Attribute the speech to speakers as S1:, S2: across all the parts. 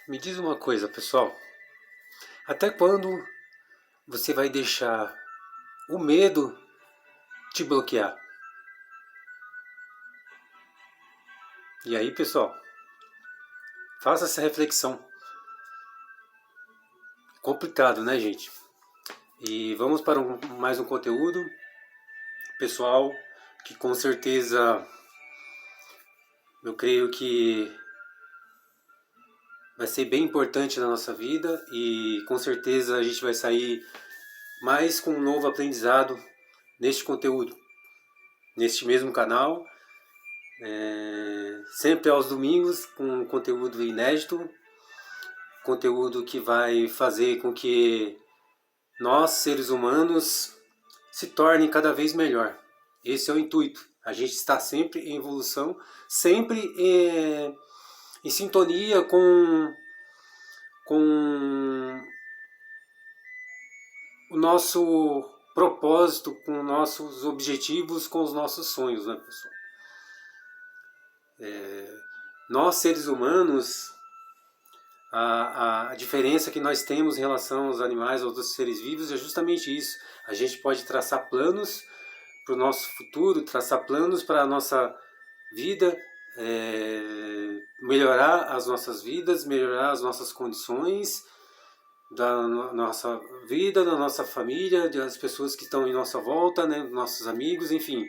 S1: Me diz uma coisa, pessoal. Até quando você vai deixar o medo te bloquear? E aí, pessoal, faça essa reflexão. Complicado, né, gente? E vamos para mais um conteúdo, pessoal, que com certeza eu creio que vai ser bem importante na nossa vida e com certeza a gente vai sair mais com um novo aprendizado neste conteúdo, neste mesmo canal. Sempre aos domingos com conteúdo inédito, conteúdo que vai fazer com que nós, seres humanos, se tornem cada vez melhor. Esse é o intuito. A gente está sempre em evolução, sempre em sintonia com o nosso propósito, com nossos objetivos, com os nossos sonhos, né, pessoal? Nós, seres humanos, a diferença que nós temos em relação aos animais, aos outros seres vivos, é justamente isso. A gente pode traçar planos para o nosso futuro, traçar planos para a nossa vida, melhorar as nossas vidas, melhorar as nossas condições da nossa vida, da nossa família, das pessoas que estão em nossa volta, né, nossos amigos, enfim.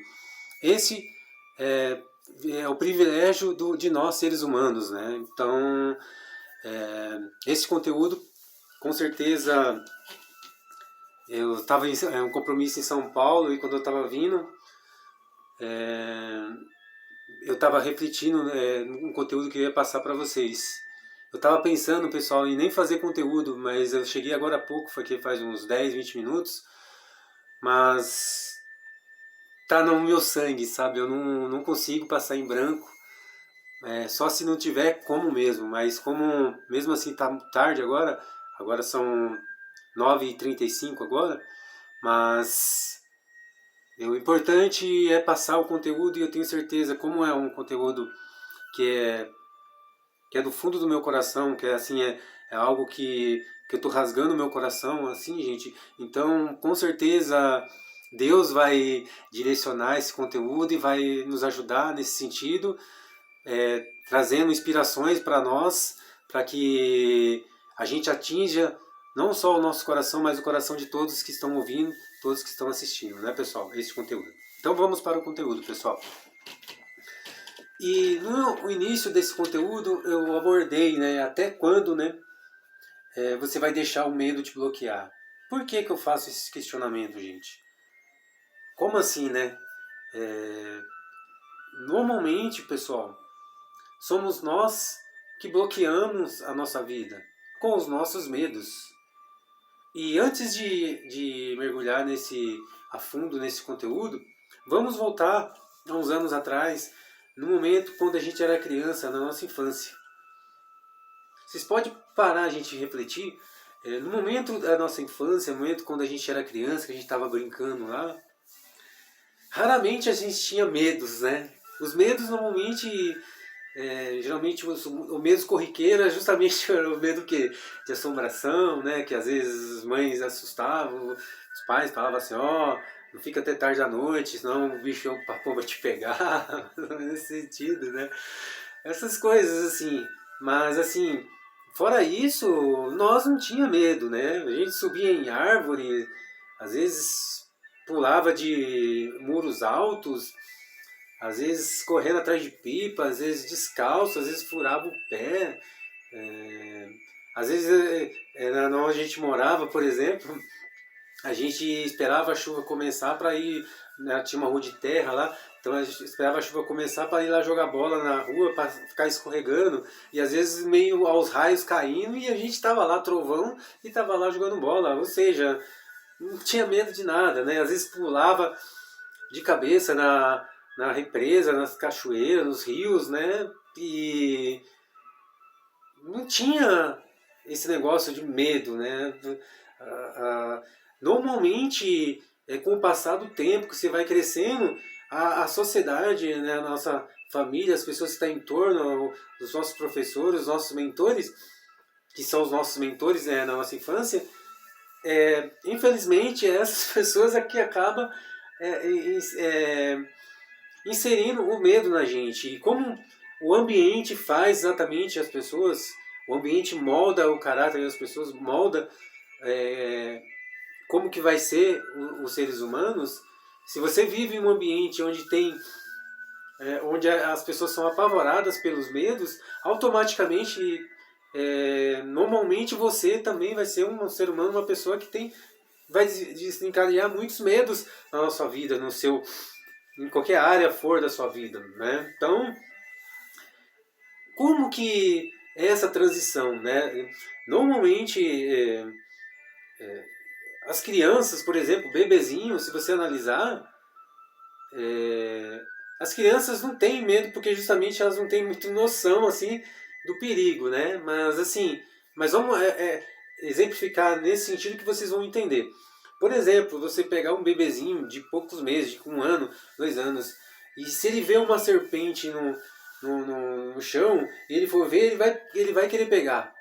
S1: Esse é o privilégio de nós, seres humanos, né? Então, esse conteúdo, com certeza, eu estava em um compromisso em São Paulo e quando eu estava vindo, eu estava refletindo um conteúdo que eu ia passar para vocês. Eu estava pensando, pessoal, em nem fazer conteúdo, mas eu cheguei agora há pouco, foi que faz uns 10, 20 minutos, mas tá no meu sangue, sabe? Eu não consigo passar em branco, só se não tiver como mesmo, mas como mesmo assim tá tarde agora são 9h35 agora, mas o importante é passar o conteúdo e eu tenho certeza, como é um conteúdo que é do fundo do meu coração, que é assim, é algo que eu tô rasgando o meu coração, assim, gente. Então, com certeza, Deus vai direcionar esse conteúdo e vai nos ajudar nesse sentido, trazendo inspirações para nós, para que a gente atinja não só o nosso coração, mas o coração de todos que estão ouvindo, todos que estão assistindo, né, pessoal? Esse conteúdo. Então vamos para o conteúdo, pessoal. E no início desse conteúdo eu abordei, né, até quando, né, você vai deixar o medo te bloquear. Por que eu faço esse questionamento, gente? Como assim, né? Normalmente, pessoal, somos nós que bloqueamos a nossa vida com os nossos medos. E antes de mergulhar a fundo nesse conteúdo, vamos voltar a uns anos atrás, no momento quando a gente era criança, na nossa infância. Vocês podem parar a gente refletir, no momento da nossa infância, no momento quando a gente era criança, que a gente estava brincando lá, raramente a gente tinha medos, né? Os medos normalmente, geralmente o medo corriqueiro é justamente o medo de assombração, né? Que às vezes as mães assustavam, os pais falavam assim, não fica até tarde da noite, senão o bicho, o papão vai te pegar, nesse sentido, né? Essas coisas assim, mas assim, fora isso, nós não tinha medo, né? A gente subia em árvore, às vezes pulava de muros altos, às vezes correndo atrás de pipa, às vezes descalço, às vezes furava o pé. Às vezes, onde a gente morava, por exemplo, a gente esperava a chuva começar para ir, né, tinha uma rua de terra lá, então a gente esperava a chuva começar para ir lá jogar bola na rua, para ficar escorregando, e às vezes meio aos raios caindo, e a gente estava lá, trovão, e estava lá jogando bola, ou seja, não tinha medo de nada, né? Às vezes pulava de cabeça na represa, nas cachoeiras, nos rios, né? E não tinha esse negócio de medo, né? Normalmente, com o passar do tempo que você vai crescendo, a sociedade, né, a nossa família, as pessoas que estão em torno, os nossos professores, os nossos mentores, que são os nossos mentores, né, na nossa infância, infelizmente essas pessoas aqui acabam inserindo o medo na gente. E como o ambiente faz exatamente as pessoas, o ambiente molda o caráter das pessoas, molda como que vai ser os seres humanos. Se você vive em um ambiente onde as pessoas são apavoradas pelos medos, automaticamente, normalmente você também vai ser um ser humano, uma pessoa que vai desencadear muitos medos na sua vida, em qualquer área for da sua vida, né? Então, como que é essa transição, né? Normalmente, as crianças, por exemplo, bebezinhos, se você analisar, as crianças não têm medo porque justamente elas não têm muita noção assim do perigo, né? Mas assim, vamos exemplificar nesse sentido que vocês vão entender. Por exemplo, você pegar um bebezinho de poucos meses, de 1 ano, 2 anos, e se ele vê uma serpente no chão, e ele for ver, ele vai querer pegar.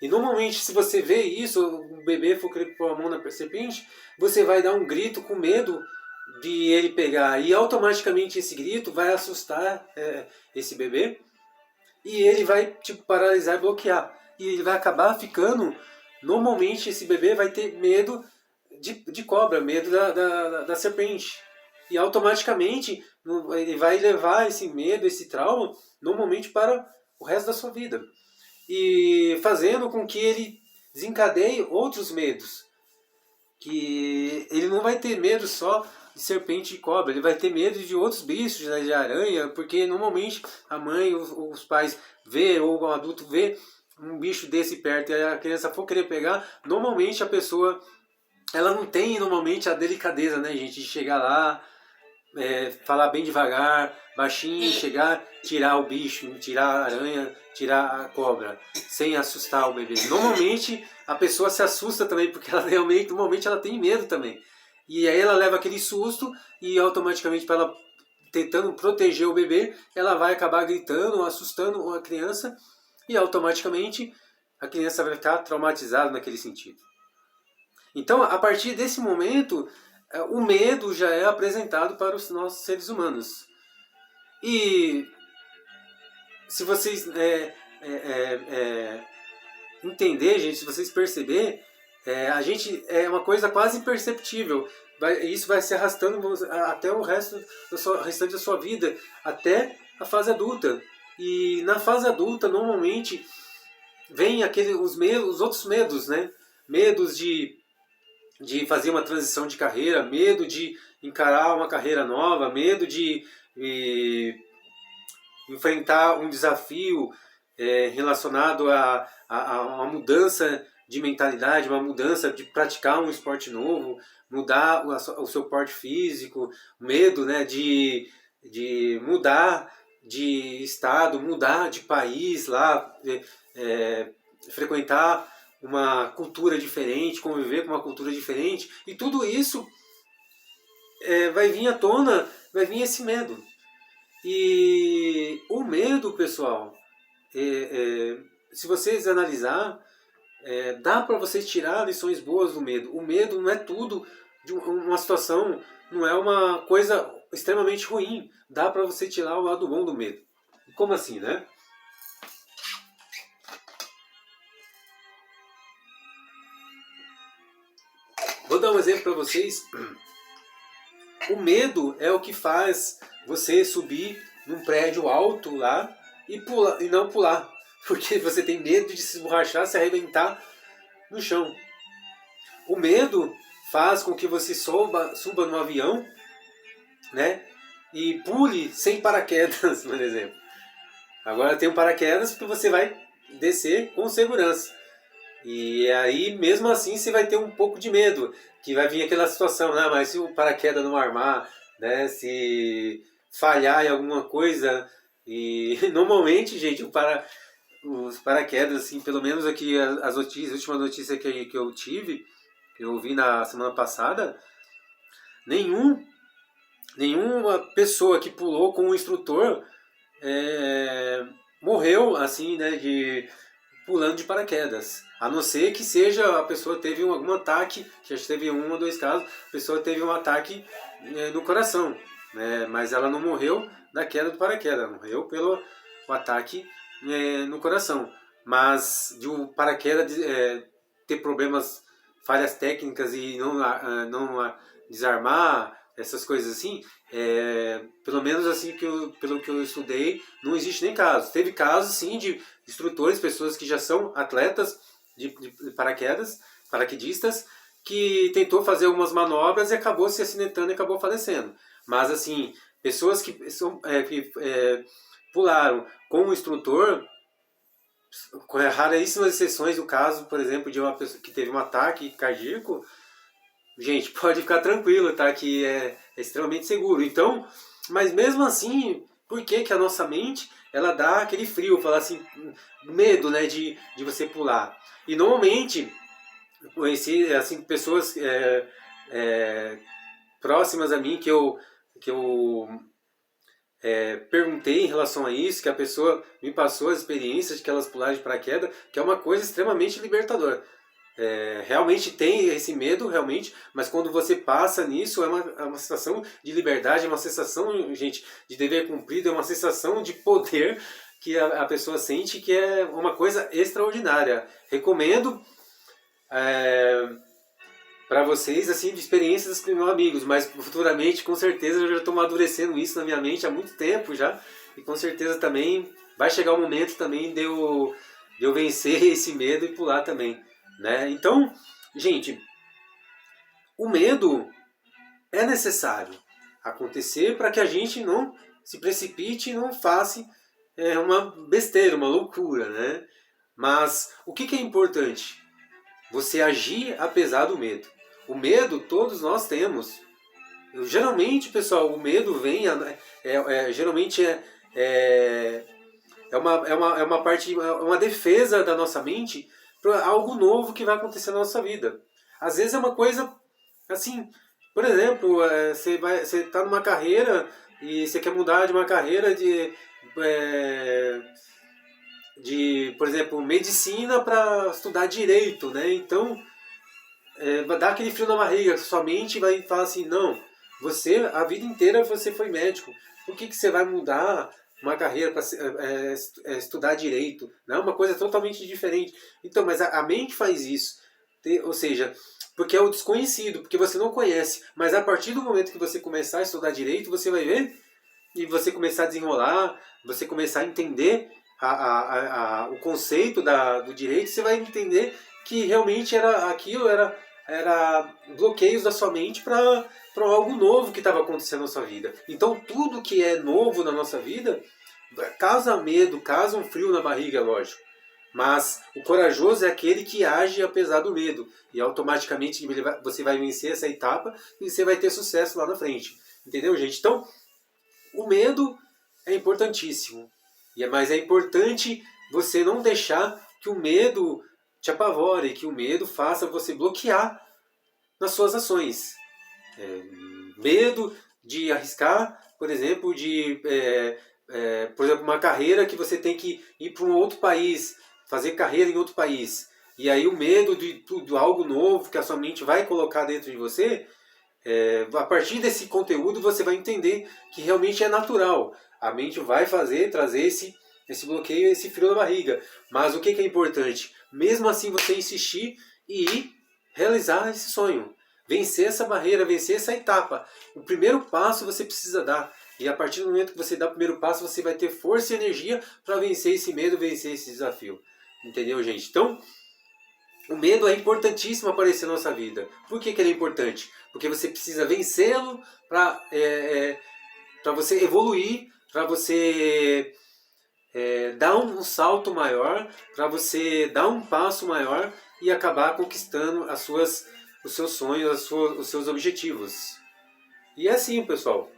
S1: E normalmente, se você vê isso, o bebê for querer pôr a mão na serpente, você vai dar um grito com medo de ele pegar. E automaticamente esse grito vai assustar esse bebê. E ele vai paralisar e bloquear. E ele vai acabar ficando... Normalmente esse bebê vai ter medo de cobra, medo da serpente. E automaticamente ele vai levar esse medo, esse trauma, normalmente para o resto da sua vida. E fazendo com que ele desencadeie outros medos. Que ele não vai ter medo só de serpente e cobra, ele vai ter medo de outros bichos, né, de aranha, porque normalmente a mãe, os pais vê, ou o adulto vê um bicho desse perto e a criança for querer pegar, normalmente a pessoa, ela não tem normalmente a delicadeza, né, gente, de chegar lá, falar bem devagar, baixinho, chegar, tirar o bicho, tirar a aranha, tirar a cobra, sem assustar o bebê. Normalmente a pessoa se assusta também, porque ela realmente, normalmente ela tem medo também. E aí ela leva aquele susto e automaticamente, para ela tentando proteger o bebê, ela vai acabar gritando, assustando a criança e automaticamente a criança vai ficar traumatizada naquele sentido. Então, a partir desse momento, o medo já é apresentado para os nossos seres humanos. E se vocês entender, gente, se vocês perceber, a gente é uma coisa quase imperceptível. Isso vai se arrastando até o restante da sua vida, até a fase adulta. E na fase adulta, normalmente, vem os outros medos, né? Medos de fazer uma transição de carreira, medo de encarar uma carreira nova, medo de enfrentar um desafio relacionado a uma mudança de mentalidade, uma mudança de praticar um esporte novo, mudar o seu porte físico, medo, né, de mudar de estado, mudar de país lá, frequentar uma cultura diferente, conviver com uma cultura diferente, e tudo isso vai vir à tona, vai vir esse medo. E o medo, pessoal, se vocês analisar, dá para vocês tirar lições boas do medo. O medo não é tudo de uma situação, não é uma coisa extremamente ruim. Dá para você tirar o lado bom do medo. Como assim, né? Vou dar um exemplo para vocês. O medo é o que faz você subir num prédio alto lá e não pular. Porque você tem medo de se esborrachar, se arrebentar no chão. O medo faz com que você suba no avião, né? E pule sem paraquedas, por exemplo. Agora tem um paraquedas porque você vai descer com segurança. E aí, mesmo assim, você vai ter um pouco de medo. Que vai vir aquela situação, né? Mas se o paraquedas não armar, né? Se falhar em alguma coisa. E normalmente, gente, os paraquedas, assim, pelo menos aqui as notícias, a última notícia que eu tive, que eu vi na semana passada, nenhuma pessoa que pulou com um instrutor morreu, assim, né? pulando de paraquedas. A não ser que seja, a pessoa teve algum ataque, já teve 1 ou 2 casos, a pessoa teve um ataque no coração, né? Mas ela não morreu da queda do paraquedas, ela morreu pelo ataque no coração. Mas de o paraquedas ter problemas, falhas técnicas e não desarmar, essas coisas assim, pelo menos assim pelo que eu estudei, não existe nem caso. Teve casos sim de instrutores, pessoas que já são atletas de paraquedas, paraquedistas, que tentou fazer algumas manobras e acabou se acidentando e acabou falecendo. Mas assim, pessoas que pularam com o instrutor, com raríssimas exceções, o caso, por exemplo, de uma pessoa que teve um ataque cardíaco, gente, pode ficar tranquilo, tá? Que é extremamente seguro. Então, mas mesmo assim, por que que a nossa mente, ela dá aquele frio, fala assim, medo, né, de você pular? E normalmente, conheci, assim, pessoas próximas a mim que eu perguntei em relação a isso, que a pessoa me passou as experiências de que elas pularam de paraquedas, que é uma coisa extremamente libertadora. Realmente tem esse medo, realmente, mas quando você passa nisso, é uma sensação de liberdade, é uma sensação, gente, de dever cumprido, é uma sensação de poder que a pessoa sente, que é uma coisa extraordinária. Recomendo para vocês, assim, de experiências com meus amigos, mas futuramente, com certeza, eu já estou amadurecendo isso na minha mente há muito tempo já, e com certeza também vai chegar o momento também de eu vencer esse medo e pular também, né? Então, gente, o medo é necessário acontecer para que a gente não se precipite e não faça uma besteira, uma loucura, né? Mas o que é importante? Você agir apesar do medo. O medo todos nós temos. Geralmente, pessoal, o medo vem, geralmente é uma parte, uma defesa da nossa mente para algo novo que vai acontecer na nossa vida. Às vezes é uma coisa assim, por exemplo, você está numa carreira e você quer mudar de uma carreira por exemplo, medicina para estudar direito, né? Então, vai dar aquele frio na barriga, sua mente vai falar assim, não, a vida inteira você foi médico, por que você vai mudar uma carreira para estudar direito? Não é uma coisa totalmente diferente. Então, mas a mente faz isso, ou seja, porque é o desconhecido, porque você não conhece, mas a partir do momento que você começar a estudar direito, você vai ver, e você começar a desenrolar, você começar a entender o conceito do direito, você vai entender que realmente era bloqueios da sua mente para algo novo que estava acontecendo na sua vida. Então tudo que é novo na nossa vida causa medo, causa um frio na barriga, lógico. Mas o corajoso é aquele que age apesar do medo. E automaticamente você vai vencer essa etapa e você vai ter sucesso lá na frente. Entendeu, gente? Então, o medo é importantíssimo. Mas é importante você não deixar que o medo te apavore, que o medo faça você bloquear nas suas ações. Medo de arriscar, por exemplo, por exemplo, uma carreira que você tem que ir para um outro país, fazer carreira em outro país. E aí o medo de algo novo que a sua mente vai colocar dentro de você, a partir desse conteúdo você vai entender que realmente é natural. A mente vai trazer esse bloqueio, esse frio na barriga. Mas o que é importante? Mesmo assim você insistir e ir realizar esse sonho. Vencer essa barreira, vencer essa etapa. O primeiro passo você precisa dar. E a partir do momento que você dá o primeiro passo, você vai ter força e energia para vencer esse medo, vencer esse desafio. Entendeu, gente? Então, o medo é importantíssimo aparecer na nossa vida. Por que ele é importante? Porque você precisa vencê-lo para você evoluir, para você dar um salto maior, para você dar um passo maior e acabar conquistando os seus sonhos, os seus objetivos. E é assim, pessoal.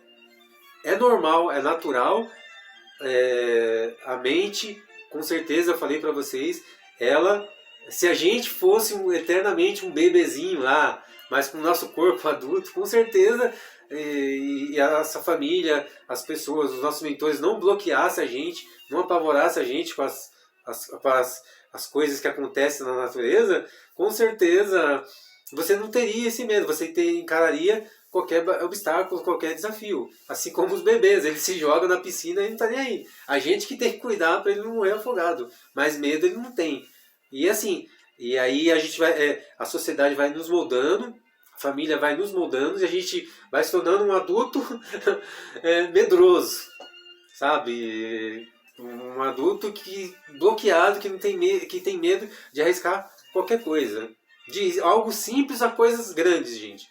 S1: É normal, é natural. A mente, com certeza, eu falei para vocês, se a gente fosse eternamente um bebezinho lá, mas com o nosso corpo adulto, com certeza, e a nossa família, as pessoas, os nossos mentores não bloqueassem a gente, não apavorassem a gente com as coisas que acontecem na natureza, com certeza você não teria esse medo, você encararia qualquer obstáculo, qualquer desafio. Assim como os bebês, eles se jogam na piscina e não tá nem aí. A gente que tem que cuidar para ele não morrer afogado, mas medo ele não tem. E assim, e aí a gente vai, a sociedade vai nos moldando, a família vai nos moldando e a gente vai se tornando um adulto medroso, sabe? Um adulto que bloqueado, que não tem medo, que tem medo de arriscar qualquer coisa, de algo simples a coisas grandes, gente.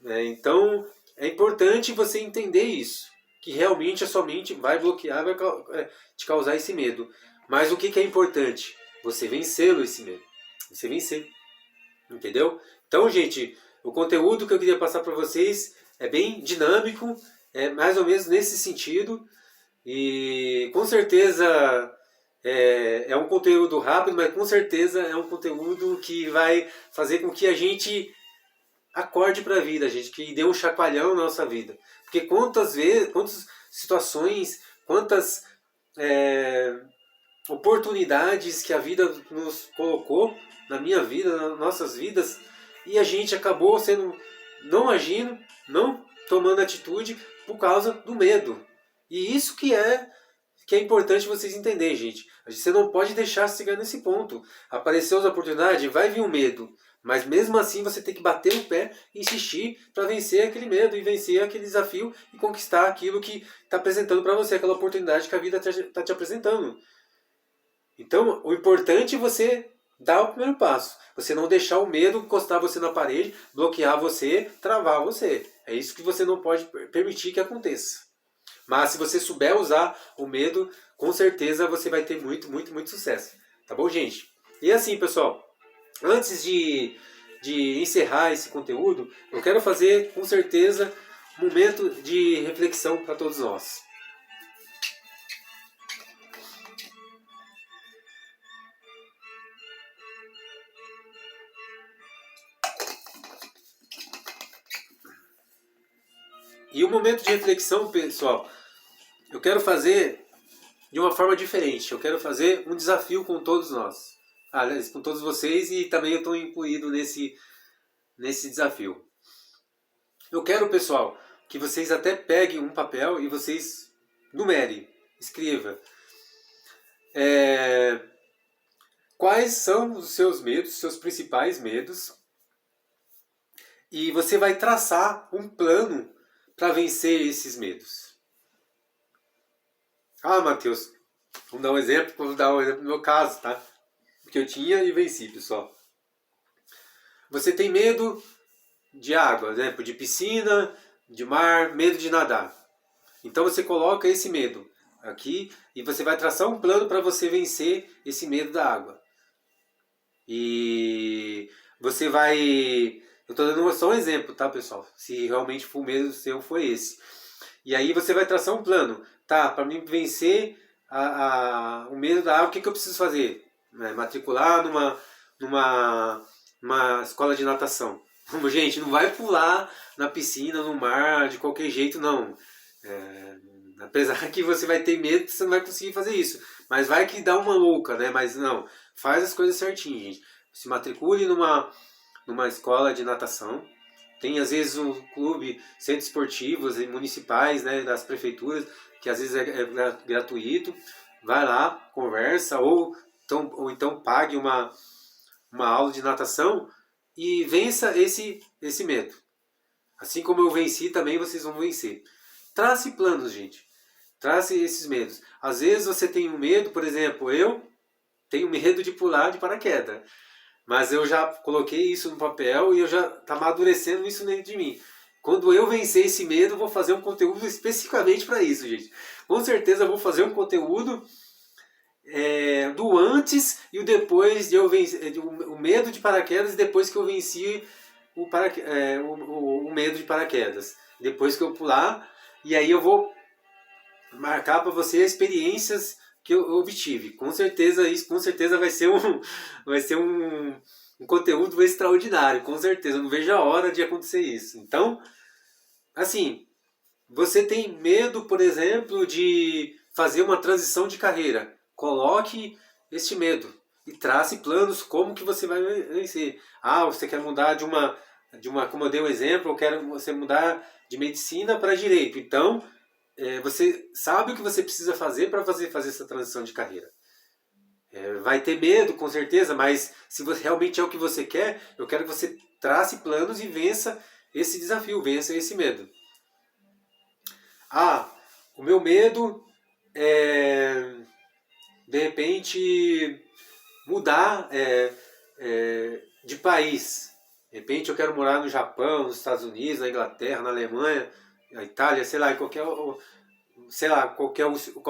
S1: Então é importante você entender isso, que realmente a sua mente vai bloquear, vai te causar esse medo. Mas o que é importante? Você vencê-lo, esse medo. Você vencer. Entendeu? Então, gente, o conteúdo que eu queria passar para vocês é bem dinâmico, é mais ou menos nesse sentido. E com certeza é um conteúdo rápido, mas com certeza é um conteúdo que vai fazer com que a gente acorde para a vida, gente, que dê um chacoalhão na nossa vida. Porque quantas vezes, quantas situações, quantas oportunidades que a vida nos colocou na minha vida, nas nossas vidas, e a gente acabou não agindo, não tomando atitude por causa do medo. E isso que é importante vocês entenderem, gente. Você não pode deixar chegar nesse ponto. Apareceu as oportunidades, vai vir o medo. Mas mesmo assim você tem que bater o pé e insistir para vencer aquele medo e vencer aquele desafio e conquistar aquilo que está apresentando para você, aquela oportunidade que a vida está te apresentando. Então, o importante é você dar o primeiro passo. Você não deixar o medo encostar você na parede, bloquear você, travar você. É isso que você não pode permitir que aconteça. Mas se você souber usar o medo, com certeza você vai ter muito, muito, muito sucesso. Tá bom, gente? E assim, pessoal, antes de encerrar esse conteúdo, eu quero fazer, com certeza, um momento de reflexão para todos nós. E o momento de reflexão, pessoal, eu quero fazer de uma forma diferente. Eu quero fazer um desafio com todos nós. Aliás, com todos vocês, e também eu estou incluído nesse desafio. Eu quero, pessoal, que vocês até peguem um papel e vocês numerem, escreva. Quais são os seus medos, seus principais medos, e você vai traçar um plano para vencer esses medos. Ah, Matheus, vou dar um exemplo do meu caso, tá? Que eu tinha e venci, pessoal. Você tem medo de água, né? De piscina, de mar, medo de nadar. Então você coloca esse medo aqui e você vai traçar um plano para você vencer esse medo da água. E você vai... Eu estou dando só um exemplo, tá, pessoal? Se realmente o medo seu foi esse. E aí você vai traçar um plano. Tá, para mim vencer o medo da água, o que eu preciso fazer? Matricular numa escola de natação. Gente, não vai pular na piscina, no mar, de qualquer jeito, não. Apesar que você vai ter medo, você não vai conseguir fazer isso. Mas vai que dá uma louca, né? Mas não, faz as coisas certinho, gente. Se matricule numa escola de natação. Tem às vezes um clube, centros esportivos municipais, né, das prefeituras, que às vezes é gratuito. Vai lá, conversa, ou então pague uma aula de natação e vença esse medo. Assim como eu venci, também vocês vão vencer. Trace planos, gente. Trace esses medos. Às vezes você tem um medo, por exemplo, eu tenho medo de pular de paraquedas. Mas eu já coloquei isso no papel e eu já tá amadurecendo isso dentro de mim. Quando eu vencer esse medo, eu vou fazer um conteúdo especificamente para isso, gente. Com certeza eu vou fazer um conteúdo do antes e o depois de eu vencer o medo de paraquedas, depois que eu venci o medo de paraquedas. Depois que eu pular, e aí eu vou marcar para você experiências que eu obtive. Com certeza isso, vai ser um conteúdo extraordinário, com certeza. Eu não vejo a hora de acontecer isso. Então, assim, você tem medo, por exemplo, de fazer uma transição de carreira. Coloque este medo. e trace planos como que você vai vencer. Ah, você quer mudar de uma como eu dei um exemplo, eu quero você mudar de medicina para direito. Então, você sabe o que você precisa fazer para fazer essa transição de carreira. Vai ter medo, com certeza, mas se você, realmente é o que você quer, eu quero que você trace planos e vença esse desafio, vença esse medo. Ah, o meu medo é, de repente, mudar de país. De repente eu quero morar no Japão, nos Estados Unidos, na Inglaterra, na Alemanha, na Itália, sei lá, qual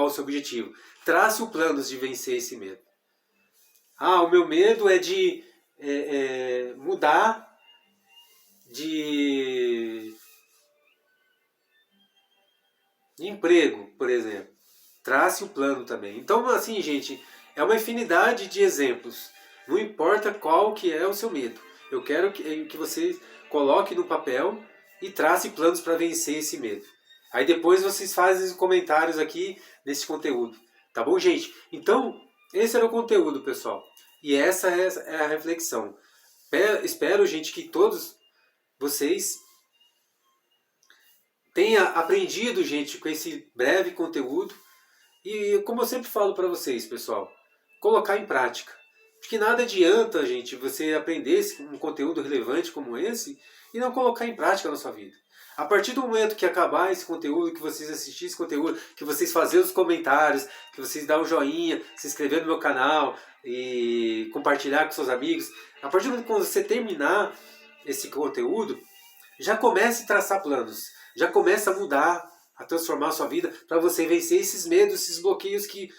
S1: o seu objetivo. Trace o plano de vencer esse medo. Ah, o meu medo é de mudar de emprego, por exemplo. Trace o plano também. Então, assim, gente, é uma infinidade de exemplos. Não importa qual que é o seu medo. Eu quero que você coloque no papel e trace planos para vencer esse medo. Aí depois vocês fazem os comentários aqui nesse conteúdo. Tá bom, gente? Então, esse era o conteúdo, pessoal. E essa é a reflexão. Espero, gente, que todos vocês tenham aprendido, gente, com esse breve conteúdo. E como eu sempre falo para vocês, pessoal, colocar em prática. Porque nada adianta, gente, você aprender um conteúdo relevante como esse e não colocar em prática na sua vida. A partir do momento que acabar esse conteúdo, que vocês assistirem esse conteúdo, que vocês fazerem os comentários, que vocês dão um joinha, se inscrever no meu canal e compartilhar com seus amigos, a partir do momento que você terminar esse conteúdo, já comece a traçar planos, já comece a mudar, a transformar a sua vida para você vencer esses medos, esses bloqueios que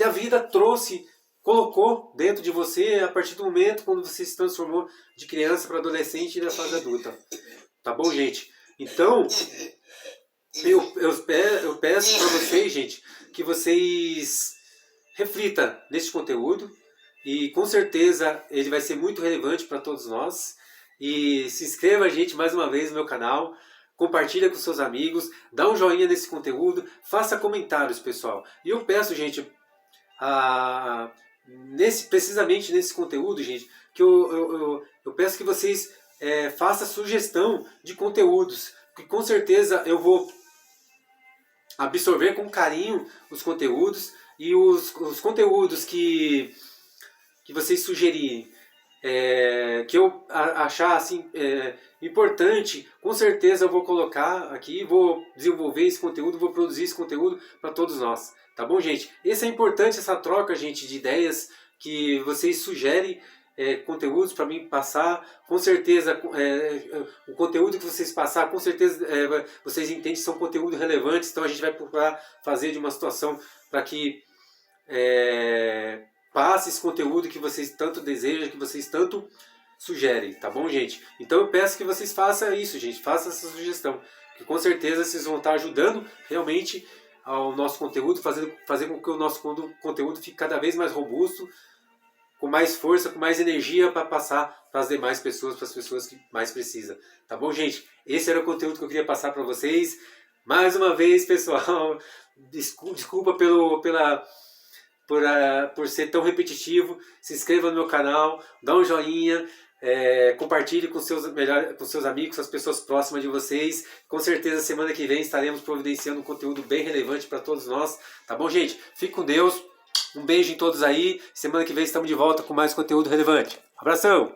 S1: a vida trouxe, colocou dentro de você a partir do momento quando você se transformou de criança para adolescente e na fase adulta. Tá bom, gente? Então, eu peço para vocês, gente, que vocês reflitam neste conteúdo e com certeza ele vai ser muito relevante para todos nós. E se inscreva, gente, mais uma vez no meu canal. Compartilha com seus amigos, dá um joinha nesse conteúdo, faça comentários, pessoal. E eu peço, gente, precisamente nesse conteúdo, gente, que eu peço que vocês façam sugestão de conteúdos, que com certeza eu vou absorver com carinho os conteúdos e os conteúdos que vocês sugerirem. Que eu achar assim importante, com certeza eu vou colocar aqui, vou desenvolver esse conteúdo, vou produzir esse conteúdo para todos nós, tá bom, gente? Esse é importante, essa troca, gente, de ideias que vocês sugerem, conteúdos para mim passar, com certeza o conteúdo que vocês passar, com certeza vocês entendem que são conteúdos relevantes, então a gente vai procurar fazer de uma situação para que passe esse conteúdo que vocês tanto desejam, que vocês tanto sugerem, tá bom, gente? Então eu peço que vocês façam isso, gente, façam essa sugestão, que com certeza vocês vão estar ajudando realmente ao nosso conteúdo, fazer com que o nosso conteúdo fique cada vez mais robusto, com mais força, com mais energia para passar para as demais pessoas, para as pessoas que mais precisam, tá bom, gente? Esse era o conteúdo que eu queria passar para vocês. Mais uma vez, pessoal, desculpa por ser tão repetitivo. Se inscreva no meu canal, dá um joinha, compartilhe com seus amigos, com as pessoas próximas de vocês. Com certeza semana que vem estaremos providenciando um conteúdo bem relevante para todos nós, tá bom, gente? Fique com Deus, um beijo em todos aí. Semana que vem estamos de volta com mais conteúdo relevante. Abração!